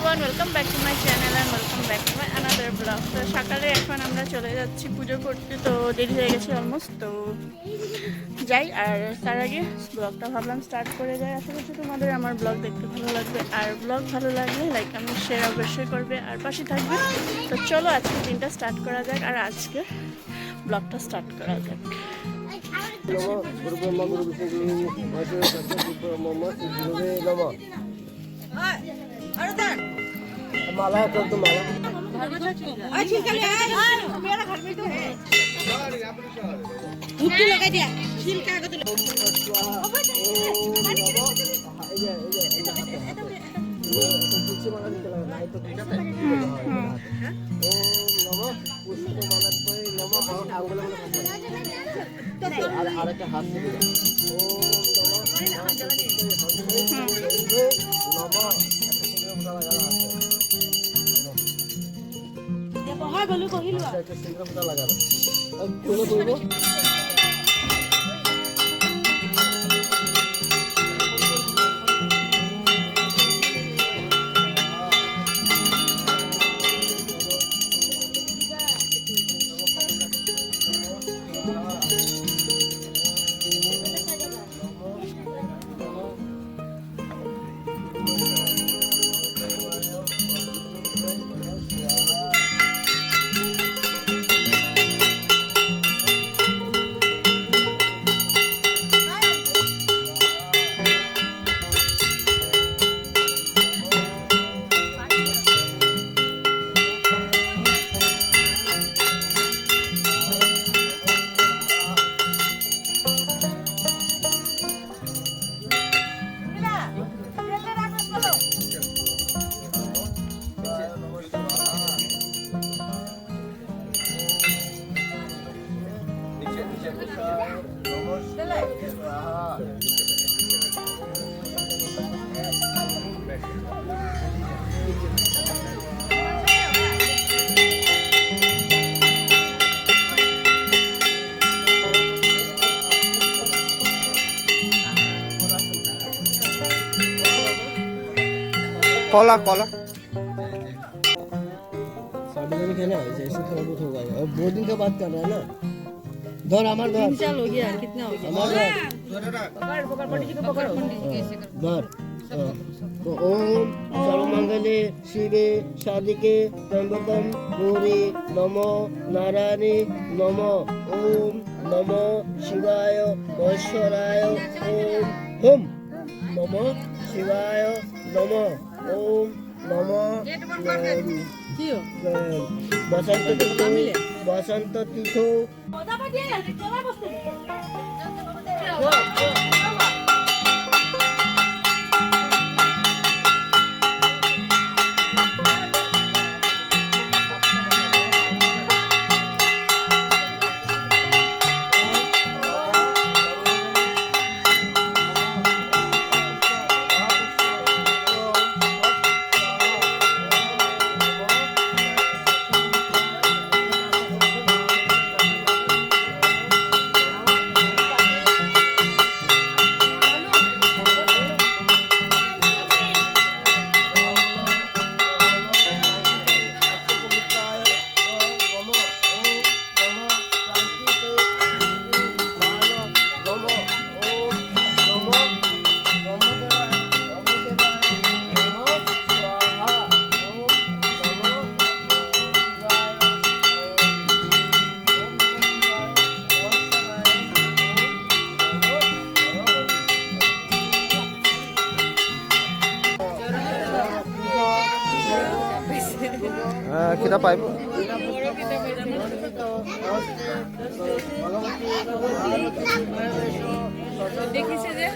Everyone, welcome back to my channel and welcome back to my another blog. তো সকালে এখন আমরা চলে যাচ্ছি পুজো করতে, তো দেরি হয়ে গেছে অলমোস্ট, তো যাই। আর তার আগে ব্লগটা ভাবলাম স্টার্ট করে যাই। আশা করছি তোমাদের আমার ব্লগ দেখতে ভালো লাগবে, আর ব্লগ ভালো লাগলে লাইক আমি শেয়ার অবশ্যই করবে আর পাশে থাকবে। তো চলো আজকে দিনটা স্টার্ট করা যাক, আর আজকে ব্লগটা স্টার্ট করা যাক। माला कर तो माला मुट्ठी लगा दिया छिलका को तो तुलसी माला निकला नहीं तो पुष्प माला पर नमः आंगुल में और हाथ से बहुत बोलू को हिलवा सिंगल पता लगा लो अब कोने बोलो कॉला कॉला साढ़े में खेला है जैसे थोड़ा बहुत होगा अब 2 दिन के बाद कर रहा है ना धर हमार धर चल हो गया कितना हो गया हमार पकड़ पकड़ पंडित जी को पकड़ पंडित जी कैसे कर धर तो ओम सर्वमंगले शिवे साधिके त्र्यंबकम गौरी नमो नारायणी नमो ओम नमो शिवाय महेश्वराय ओम हुम नमो शिवाय नमो ओम नमो कियो बसंत तीर्थो कितना पाइप দেখিছে যে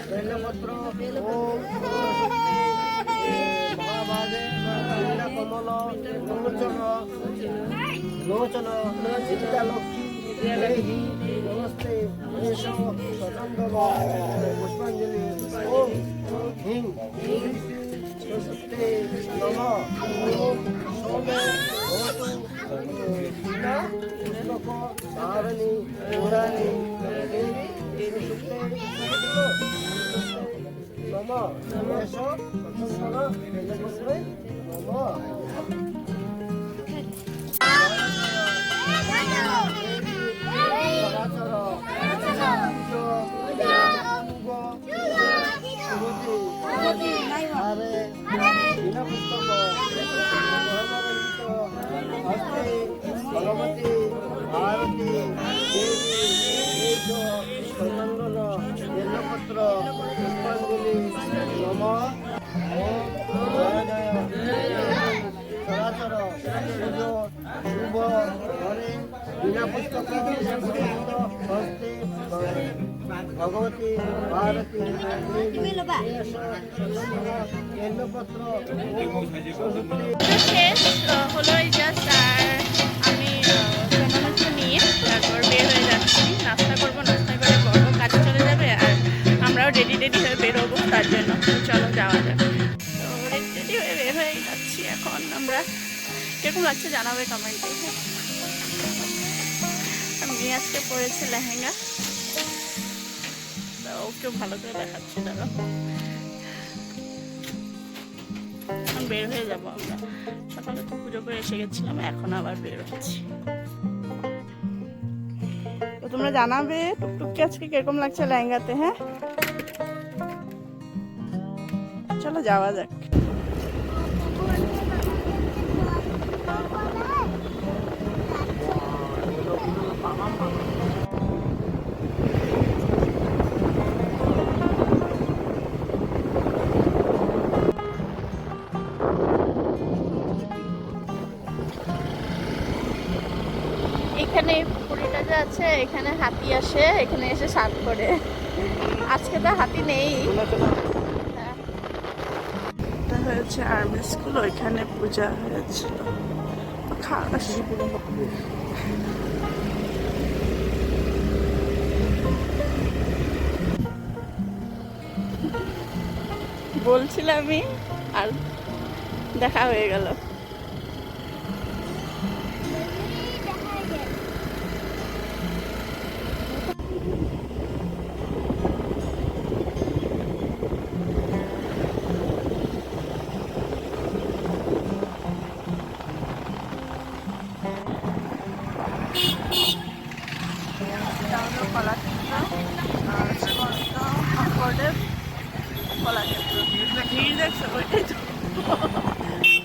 लोचन लक्ष्मी नमस्ते पुष्पांजलि ओम हिंग नमः ओम सोमे धारणी पुराणी नमः नमः ভগবতী ভারতী তো শেষ হলো এই জাস্ট, আর আমি জন্মদিন নিয়ে তারপর বের হয়ে যাচ্ছি। নাস্তা করবো, নাস্তা করে বড় কাজে চলে যাবে, আর আমরাও রেডি হয়ে বেরোবো তার জন্য। তো চলো যাওয়া যাক। তো রেডি হয়ে বের হয়ে যাচ্ছি এখন আমরা। কিরকম লাগছে জানাবে কমেন্টে। আমি আজকে পরেছি লেহেঙ্গা, তো ওকেও ভালো করে দেখাচ্ছি। দাঁড়ো, বের হয়ে যাবো আমরা। সকালে তো পুজো করে এসে গেছিলাম, এখন আবার বের হচ্ছি। তো তোমরা জানাবে টুকটুকি আজকে কিরকম লাগছে লেহেঙ্গাতে। হ্যাঁ, চলো যাওয়া যাক। এখানে পুরীটা যে আছে, এখানে হাতি আসে, এখানে এসে স্নান করে। আজকে তো হাতি নেই। এটা হয়েছে আর্মি স্কুল, ওইখানে পূজা হয়েছিল। বলছিলাম আমি, আর দেখা হয়ে গেল।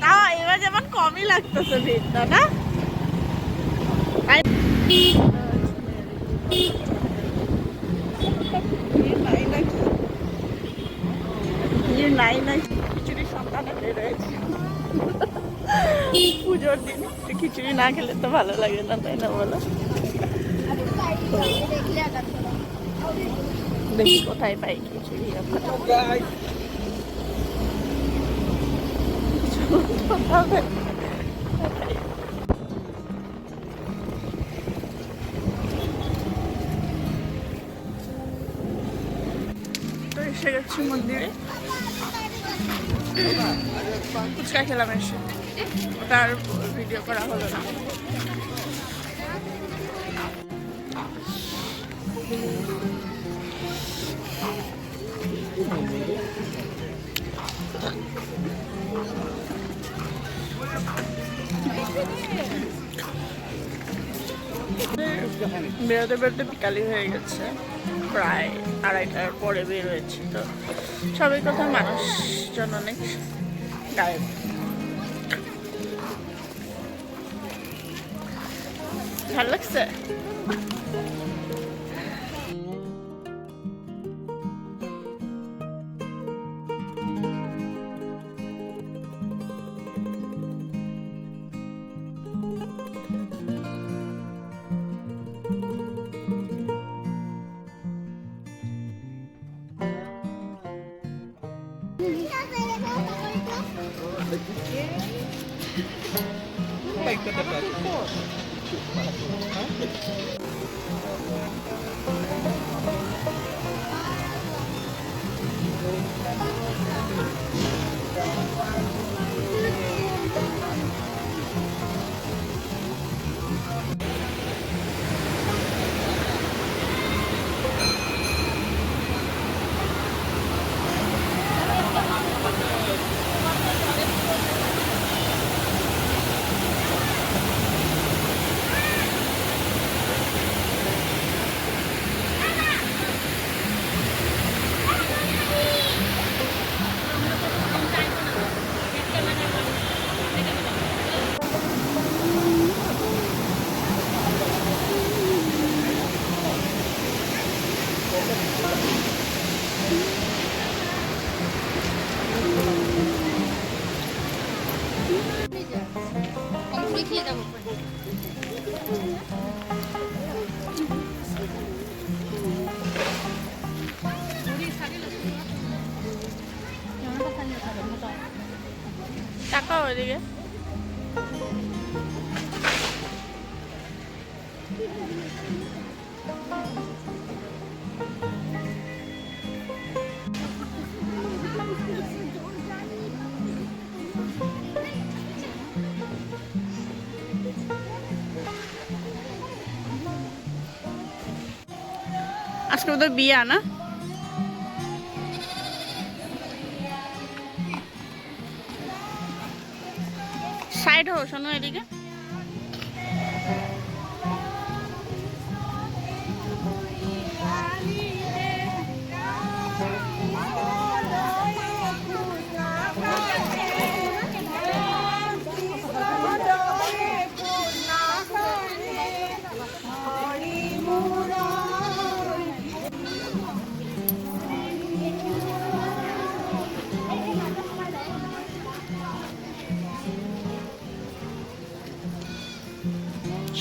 তাও এবার যেমন কমই লাগতেছে ভিড়টা, না? খিচুড়ি সন্তানে বেরোয়েছে পুজোর দিন। খিচুড়ি না খেলে তো ভালো লাগে না, তাই না বলো? দেখি কোথায় পাই খিচুড়ি। তো এসে গেছি মন্দিরে, ফুচকা খেলাম এসে, ওটা আর ভিডিও করা হলো না। বেরোতে বেরোতে বিকালই হয়ে গেছে, প্রায় 2:30টার পরে বের হয়েছি। তো সবাই কথা, মানুষজন অনেক গায়েব। ভালো লাগছে। টাকাও ওইদিকে। আজকে ওদের বিয়া না? সাইড হো, শোনো এদিকে।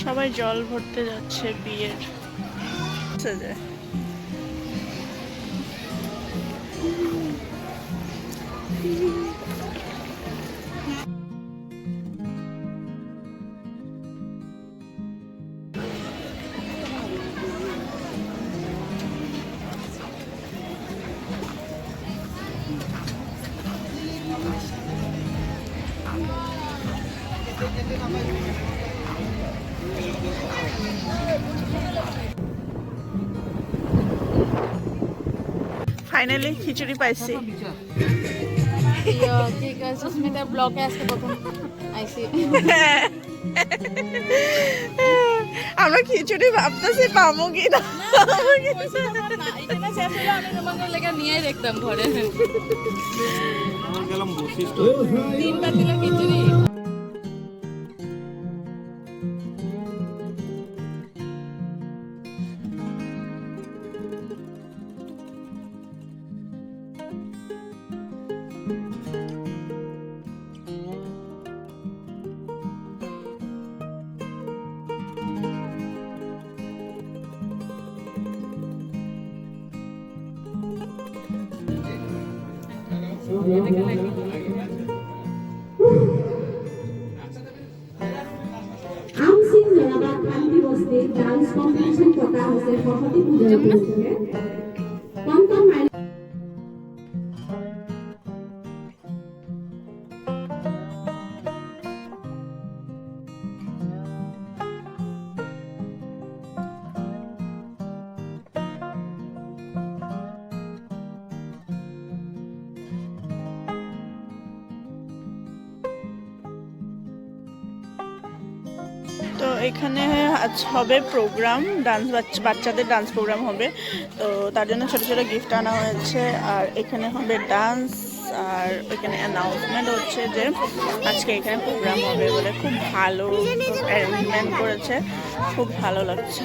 সবাই জল ভরতে যাচ্ছে বিয়ের। ফাইনালি খিচুড়ি পাইছি। সুস্মিতা ব্লগে আজকে প্রথম আইসি। আমরা খিচুড়ি ভাবতেছি পাবো কিনা। নিয়ে দেখতাম ঘরে 3 দিলে খিচুড়ি। আমসিং জেলাবাদ কান্তি বস্তিত ডান্স কম্পিটিশন পতা হৈছে সৰস্বতী পূজাৰ উপলক্ষে। কণ মাইল তো এখানে আজ হবে প্রোগ্রাম, ডান্স, বাচ্চাদের ডান্স প্রোগ্রাম হবে। তো তার জন্য ছোট ছোট গিফট আনা হয়েছে। আর এখানে হবে ডান্স, আর এখানে অ্যানাউন্সমেন্ট হচ্ছে যে আজকে এখানে প্রোগ্রাম হবে বলে। খুব ভালো অ্যারেঞ্জমেন্ট করেছে, খুব ভালো লাগছে।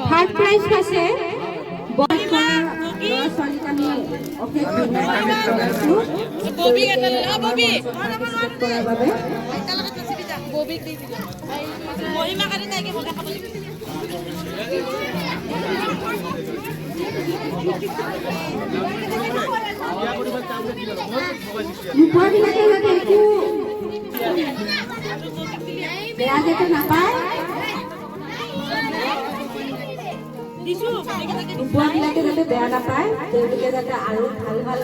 থার্ড প্রাইজ পাইছে ল'ৰা ছোৱালীক আমি অশেষ ধন্যবাদ জনাইছোঁ কৰাৰ বাবে। নোপোৱাবিলাকে যাতে একো বেয়া যাতে নাপায়, নোপোৱাবিলাকে যাতে বেয়া নাপায়, তেওঁলোকে যাতে আৰু ভাল ভাল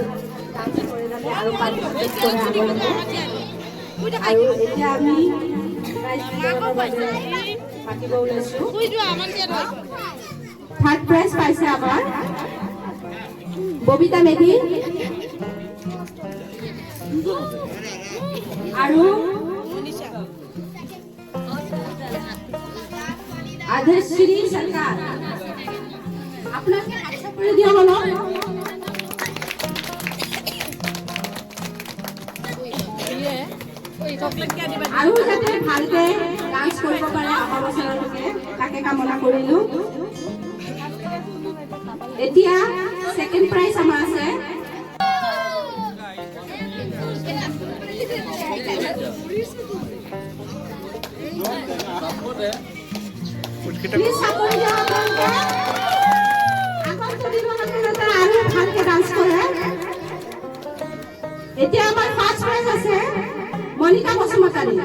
ডান্স কৰে, যাতে আৰু পাৰ্টিচিপেট কৰে আগলৈকে। আৰু এতিয়া আমি প্ৰাইজ বিতৰণৰ বাবে মাতিব ওলাইছোঁ। থাৰ্ড প্ৰাইজ পাইছে আমাৰ ববিতা মেধি আৰু আধেশ্ৰী সরকার। আপনাকে আশা করে দিয়া হলো আৰু যাতে ভালকে ডান্স কৰিব পাৰে অহা বছৰলৈকে তাকে কামনা কৰিলো। এতিয়া সেকেন্ড প্রাইজ আমাৰ আছে প্লিজ সাপোর্ট দিয়া আপোনালোকে আগন্তুক দিনলৈকে যাতে আৰু ভালকে ডান্স কৰে। এতিয়া আমাৰ ফাৰ্ষ্ট প্রাইজ আছে মনিকা বসুমতাৰী।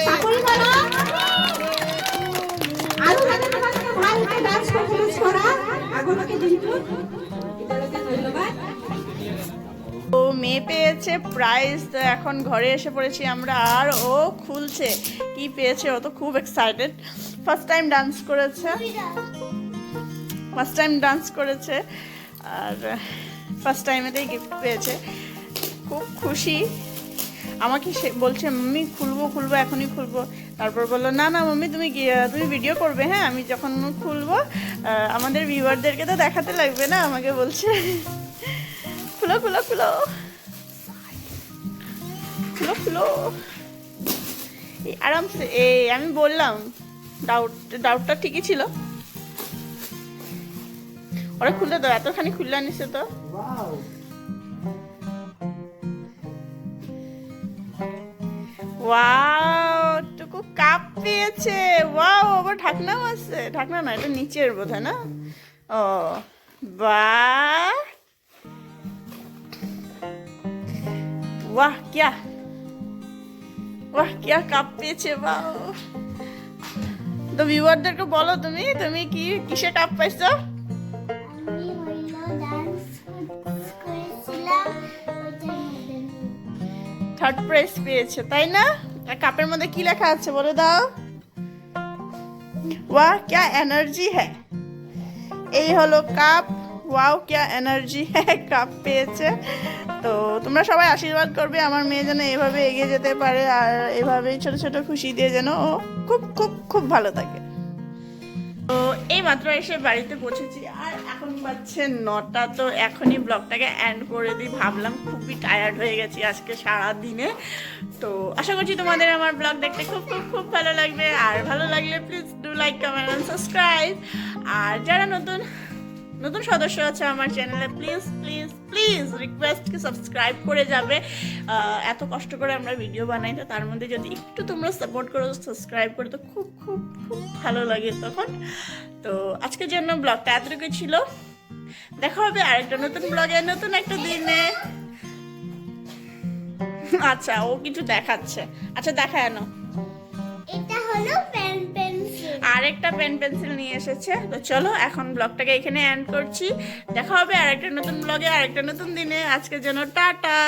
চাকৰি কৰা আৰু যাতে তোমালোকে ভালকে ডান্স পারফরমেন্স কৰা আগলৈকে দিনটো। এতিয়ালৈকে ধন্যবাদ। ও মেয়ে পেয়েছে প্রাইজ, তো এখন ঘরে এসে পড়েছি আমরা, আর ও খুলছে কি পেয়েছে। ও তো খুব এক্সাইটেড, ফার্স্ট টাইম ডান্স করেছে আর ফার্স্ট টাইমেতেই গিফট পেয়েছে, খুব খুশি। আমাকে সে বলছে মাম্মি খুলবো এখনই খুলবো। তারপর বললো না মাম্মি তুমি ভিডিও করবে, হ্যাঁ আমি যখন খুলবো আমাদের ভিউয়ারদেরকে তো দেখাতে লাগবে না, আমাকে বলছে খুলো খুলো খুলো খুলো খুলো আরামসে। আমি বললাম ডাউটটা ঠিকই ছিল, ওরা খুলে দাও, এতখানি খুলে আনিছে তো। ওয়াও, টুকু কাপ পেয়েছে। ওয়াও, আবার ঢাকনাও আছে। ঢাকনা না, এটা নিচের বোধহয় না। ও বাহ, वाह क्या কাপ পেয়েছে। বাহ, তো ভিউয়ারদেরকে বলো তুমি কি কিসে কাপ পাইছো? থার্ড প্রাইজ পেয়েছে তাই না? আর কাপের মধ্যে কি লেখা আছে বলে দাও। वाह क्या एनर्जी है। এই হলো কাপ। ওয়াও क्या एनर्जी है, কাপ পেয়েছে। তো তোমরা সবাই আশীর্বাদ করবে আমার মেয়ে যেন এভাবে এগিয়ে যেতে পারে, আর এভাবেই ছোট ছোট খুশি দিয়ে যেন ও খুব খুব খুব ভালো থাকে। তো এই মাত্র এসে বাড়িতে পৌঁছেছি, আর এখন বাজছে 9টা। তো এখনই ব্লগটাকে এন্ড করে দিই, ভাবলাম খুবই টায়ার্ড হয়ে গেছি আজকে সারা দিনে। তো আশা করছি তোমাদের আমার ব্লগ দেখতে খুব খুব খুব ভালো লাগবে, আর ভালো লাগলে please do like comment and subscribe. আর যারা নতুন সদস্য আছে আমার চ্যানেলে, প্লিজ প্লিজ প্লিজ রিকোয়েস্ট কি সাবস্ক্রাইব করে যাবে। এত কষ্ট করে আমরা ভিডিও বানাই, তো তার মধ্যে যদি একটু তোমরা সাপোর্ট করো, সাবস্ক্রাইব করো, তো খুব খুব খুব ভালো লাগে তখন। তো আজকের জন্য ব্লগটা এতটুকু ছিল, দেখা হবে আরেকটা নতুন ব্লগে নতুন একটা দিনে। আচ্ছা, ও কিছু দেখাচ্ছে, আচ্ছা দেখায় না। এটা হলো পেন পেন্সিল, আরেকটা পেন পেন্সিল নিয়ে এসেছে। তো চলো এখন ব্লগটাকে এখানে এন্ড করছি, দেখা হবে আরেকটা নতুন ব্লগে আরেকটা নতুন দিনে। আজকের জন্য টাটা।